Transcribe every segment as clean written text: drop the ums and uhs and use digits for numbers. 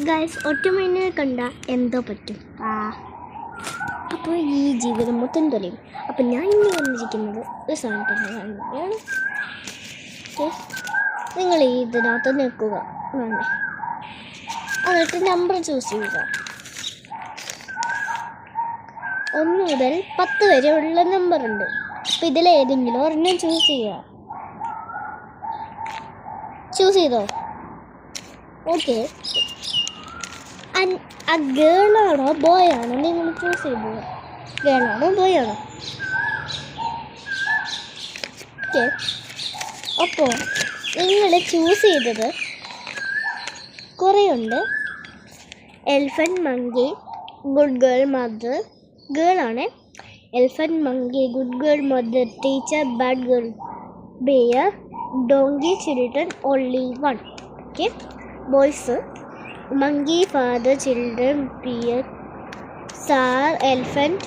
Guys ഒറ്റമീനെ കണ്ട എന്തോ പറ്റും. അപ്പോൾ ഈ ജീവിതം മൊത്തം തൊലയും. അപ്പം ഞാൻ ഇന്ന് വന്നിരിക്കുന്നത് ഒരു സാധനത്തിനാണ്. നിങ്ങൾ ഇതിനകത്ത് നിൽക്കുക വേണ്ടേ, എന്നിട്ട് നമ്പർ ചൂസ് ചെയ്യുക. 1 മുതൽ 10 വരെ ഉള്ള നമ്പറുണ്ട്. അപ്പം ഇതിലേതെങ്കിലും ഒരെണ്ണം ചൂസ് ചെയ്യുക. ചൂസ് ചെയ്തോ? ഓക്കെ. ആ ഗേളാണോ ബോയ് ആണോ നിങ്ങൾ ചൂസ് ചെയ്തത്? ഗേളാണോ ബോയ് ആണോ? ഓക്കെ. അപ്പോൾ നിങ്ങൾ ചൂസ് ചെയ്തത് കുറേ ഉണ്ട്. Elephant, monkey, good girl, mother. ഗേളാണ്. Elephant, monkey, good girl, mother, teacher, bad girl, bear, donkey, children, only one. Okay. Boys monkey, father, children, peer, star, elephant,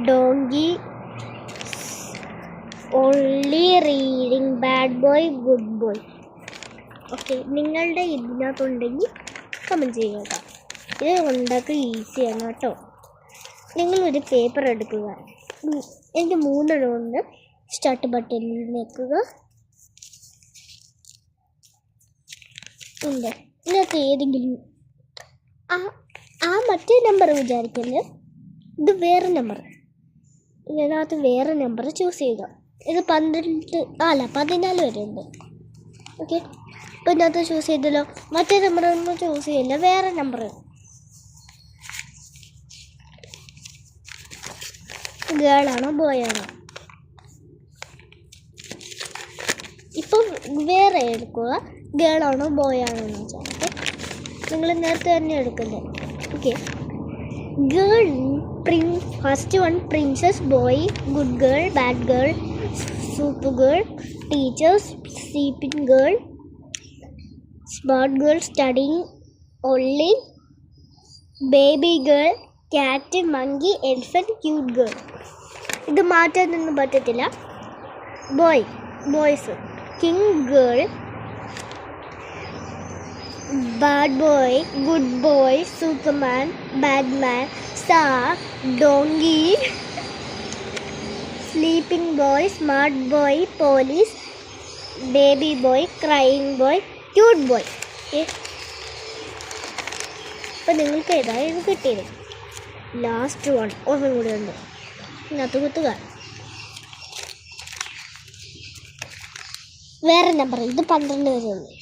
donkey, only reading, bad boy, good boy. Okay, നിങ്ങളുടെ ഇതിനകത്തുണ്ടെങ്കിൽ comment ചെയ്യുക. ഇത് ഉണ്ടാക്കുക ഈസിയാണ് കേട്ടോ. നിങ്ങളൊരു paper എടുക്കുക. എനിക്ക് 3 ഉണ്ട്. സ്റ്റാർട്ട് ബട്ടണിൽ നിൽക്കുക. ഉണ്ട് ഇതിനകത്ത് ഏതെങ്കിലും മറ്റേ നമ്പർ വിചാരിക്കല്. ഇത് വേറെ നമ്പർ. ഇതിനകത്ത് വേറെ നമ്പർ ചൂസ് ചെയ്യുക. ഇത് 14 വരെ ഉണ്ട്. ഓക്കെ. ഇപ്പം ഇതിനകത്ത് ചൂസ് ചെയ്തല്ലോ. മറ്റേ നമ്പർ ഒന്നും ചൂസ് ചെയ്യില്ല, വേറെ നമ്പർ. ഗേളാണോ ബോയ് ആണോ? ഇപ്പം വേറെ എടുക്കുക. ഗേളാണോ ബോയ് ആണോ എന്ന് വെച്ചാൽ നിങ്ങൾ നേരത്തെ തന്നെ എടുക്കുന്നത്. Okay. Girl, first one princess, boy, good girl, bad girl, super girl, teachers, sleeping girl, smart girl, studying only, baby girl, cat, monkey, elephant, cute girl. ഇത് മാറ്റാനൊന്നും പറ്റത്തില്ല. Boys king, girl, bad boy, good boy, superman, bad man, star, donkey, sleeping boy, smart boy, police, baby boy, crying boy, cute boy. അപ്പം നിങ്ങൾക്ക് ഏതായാലും കിട്ടിയത്. Last one ഒന്നും കൂടി ഉണ്ട്. ഇതിനകത്ത് കുത്തുക. വേറെ നമ്പർ. ഇത് 12 വരെ ഉണ്ട്.